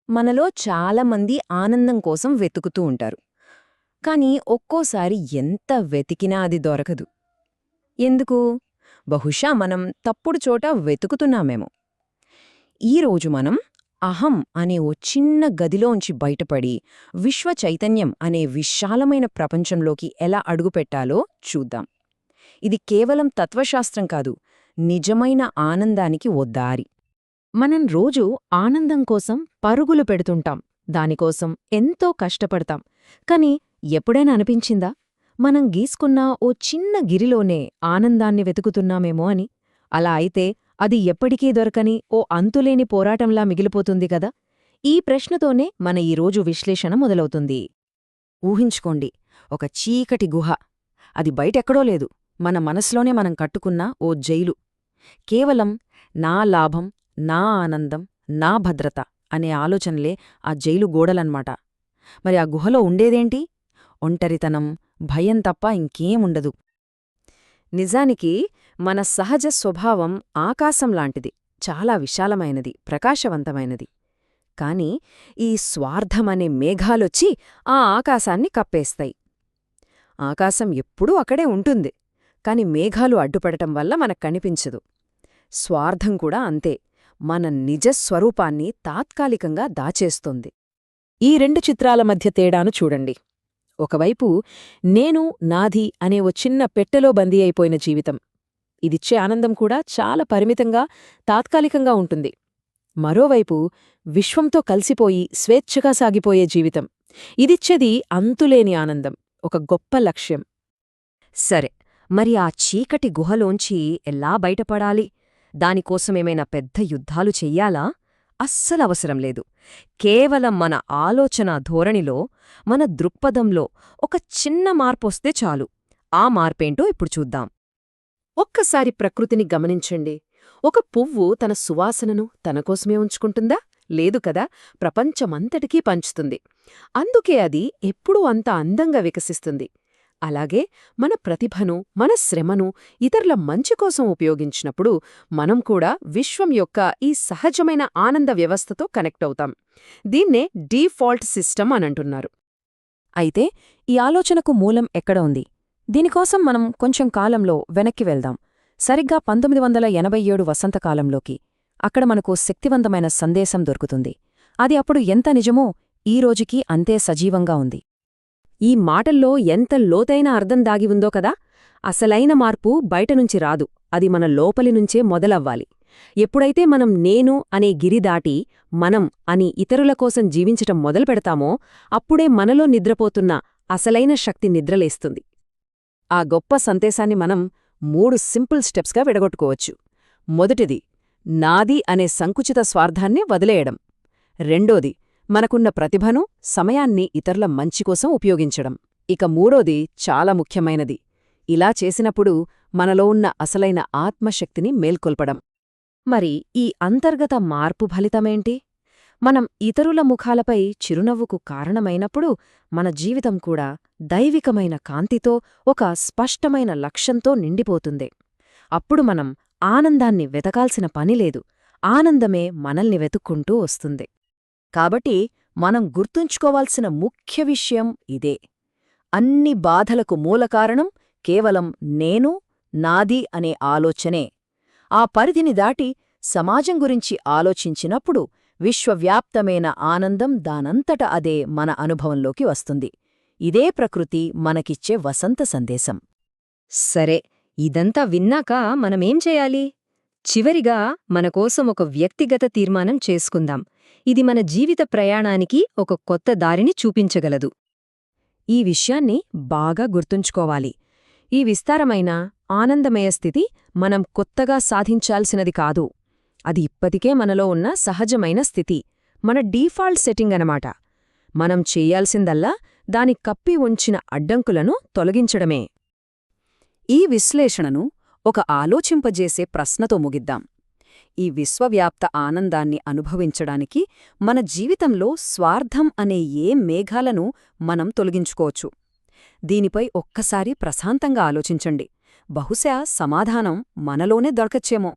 మనలో చాలామంది ఆనందం కోసం వెతుకుతూ ఉంటారు. కానీ ఒక్కోసారి ఎంత వెతికినా అది దొరకదు. ఎందుకు? బహుశా మనం తప్పుడు చోట వెతుకుతున్నామేమో. ఈరోజు మనం అహం అనే ఓ చిన్న గదిలోంచి బయటపడి విశ్వ చైతన్యం అనే విశాలమైన ప్రపంచంలోకి ఎలా అడుగుపెట్టాలో చూద్దాం. ఇది కేవలం తత్వశాస్త్రం కాదు, నిజమైన ఆనందానికి ఓ దారి. మనం రోజూ ఆనందం కోసం పరుగులు పెడుతుంటాం, దానికోసం ఎంతో కష్టపడతాం. కాని ఎప్పుడైనా అనిపించిందా మనం గీసుకున్న ఓ చిన్న గిరిలోనే ఆనందాన్ని వెతుకుతున్నామేమో అని? అలా అయితే అది ఎప్పటికీ దొరకని ఓ అంతులేని పోరాటంలా మిగిలిపోతుంది కదా. ఈ ప్రశ్నతోనే మన ఈరోజు విశ్లేషణ మొదలవుతుంది. ఊహించుకోండి, ఒక చీకటి గుహ. అది బయటెక్కడో లేదు, మన మనసులోనే మనం కట్టుకున్న ఓ జైలు. కేవలం నా లాభం, నా ఆనందం, నా భద్రత అనే ఆలోచనలే ఆ జైలు గోడలన్మాట. మరి ఆ గుహలో ఉండేదేంటి? ఒంటరితనం, భయం తప్ప ఇంకేముండదు. నిజానికి మన సహజ స్వభావం ఆకాశంలాంటిది, చాలా విశాలమైనది, ప్రకాశవంతమైనది. కాని ఈ స్వార్థమనే మేఘాలొచ్చి ఆ ఆకాశాన్ని కప్పేస్తాయి. ఆకాశం ఎప్పుడూ అక్కడే ఉంటుంది, కాని మేఘాలు అడ్డుపడటం వల్ల మనకు కనిపించదు. స్వార్థం కూడా అంతే, మన నిజస్వరూపాన్ని తాత్కాలికంగా దాచేస్తుంది. ఈ రెండు చిత్రాల మధ్య తేడాను చూడండి. ఒకవైపు నేను, నాది అనే ఓ చిన్న పెట్టెలో బందీ అయిపోయిన జీవితం. ఇదిచ్చే ఆనందం కూడా చాలా పరిమితంగా, తాత్కాలికంగా ఉంటుంది. మరోవైపు విశ్వంతో కలిసిపోయి స్వేచ్ఛగా సాగిపోయే జీవితం. ఇదిచ్చేది అంతులేని ఆనందం, ఒక గొప్ప లక్ష్యం. సరే, మరి ఆ చీకటి గుహలోంచి ఎలా బయటపడాలి? దానికోసమేమైనా పెద్ద యుద్ధాలు చెయ్యాలా? అస్సలవసరం లేదు. కేవలం మన ఆలోచన ధోరణిలో, మన దృక్పథంలో ఒక చిన్న మార్పొస్తే చాలు. ఆ మార్పేంటో ఇప్పుడు చూద్దాం. ఒక్కసారి ప్రకృతిని గమనించండి. ఒక పువ్వు తన సువాసనను తనకోసమే ఉంచుకుంటుందా? లేదు కదా, ప్రపంచమంతటికీ పంచుతుంది. అందుకే అది ఎప్పుడూ అంత అందంగా వికసిస్తుంది. అలాగే మన ప్రతిభను, మన శ్రమను ఇతరుల మంచి కోసం ఉపయోగించినప్పుడు మనం కూడా విశ్వం యొక్క ఈ సహజమైన ఆనంద వ్యవస్థతో కనెక్ట్ అవుతాం. దీన్నే డీఫాల్ట్ సిస్టమ్ అనంటున్నారు. అయితే ఈ ఆలోచనకు మూలం ఎక్కడ ఉంది? దీనికోసం మనం కొంచెం కాలంలో వెనక్కి వెళ్దాం, సరిగ్గా 1987 వసంతకాలంలోకి. అక్కడ మనకు శక్తివంతమైన సందేశం దొరుకుతుంది. అది అప్పుడు ఎంత నిజమో ఈ రోజుకీ అంతే సజీవంగా ఉంది. ఈ మాటల్లో ఎంత లోతైన అర్థం దాగి ఉందో కదా. అసలైన మార్పు బయటనుంచి రాదు, అది మన లోపలి నుంచే మొదలవ్వాలి. ఎప్పుడైతే మనం నేను అనే గిరి దాటి మనం అని ఇతరుల కోసం జీవించటం మొదలుపెడతామో అప్పుడే మనలో నిద్రపోతున్న అసలైన శక్తి నిద్రలేస్తుంది. ఆ గొప్ప సందేశాన్ని మనం 3 సింపుల్ స్టెప్స్గా విడగొట్టుకోవచ్చు. మొదటిది, నాది అనే సంకుచిత స్వార్థాన్ని వదిలేయడం. రెండోది, మనకున్న ప్రతిభను, సమయాన్ని ఇతరుల మంచికోసం ఉపయోగించడం. ఇక మూడోది చాలా ముఖ్యమైనది, ఇలా చేసినప్పుడు మనలో ఉన్న అసలైన ఆత్మశక్తిని మేల్కొల్పడం. మరి ఈ అంతర్గత మార్పు ఫలితమేంటి? మనం ఇతరుల ముఖాలపై చిరునవ్వుకు కారణమైనప్పుడు మన జీవితం కూడా దైవికమైన కాంతితో, ఒక స్పష్టమైన లక్ష్యంతో నిండిపోతుంది. అప్పుడు మనం ఆనందాన్ని వెతకాల్సిన పనిలేదు, ఆనందమే మనల్ని వెతుక్కుంటూ వస్తుంది. కాబట్టి మనం గుర్తుంచుకోవాల్సిన ముఖ్య విషయం ఇదే. అన్ని బాధలకు మూలకారణం కేవలం నేను, నాది అనే ఆలోచనే. ఆ పరిధిని దాటి సమాజం గురించి ఆలోచించినప్పుడు విశ్వవ్యాప్తమైన ఆనందం దానంతట అదే మన అనుభవంలోకి వస్తుంది. ఇదే ప్రకృతి మనకిచ్చే వసంత సందేశం. సరే, ఇదంతా విన్నాక మనమేం చేయాలి? చివరిగా మనకోసం ఒక వ్యక్తిగత తీర్మానం చేసుకుందాం. ఇది మన జీవిత ప్రయాణానికి ఒక కొత్త దారిని చూపించగలదు. ఈ విషయాన్ని బాగా గుర్తుంచుకోవాలి. ఈ విస్తారమైన ఆనందమయ స్థితి మనం కొత్తగా సాధించాల్సినది కాదు. అది ఇప్పటికే మనలో ఉన్న సహజమైన స్థితి, మన డీఫాల్ట్ సెట్టింగ్ అనమాట. మనం చెయ్యాల్సిందల్లా దాని కప్పి ఉంచిన అడ్డంకులను తొలగించడమే. ఈ విశ్లేషణను ఒక ఆలోచింపజేసే ప్రశ్నతో ముగిద్దాం. ఈ విశ్వవ్యాప్త ఆనందాన్ని అనుభవించడానికి మన జీవితంలో స్వార్థం అనే ఏ మేఘాలను మనం తొలగించుకోవచ్చు? దీనిపై ఒక్కసారి ప్రశాంతంగా ఆలోచించండి. బహుశా సమాధానం మనలోనే దొరకచ్చేమో.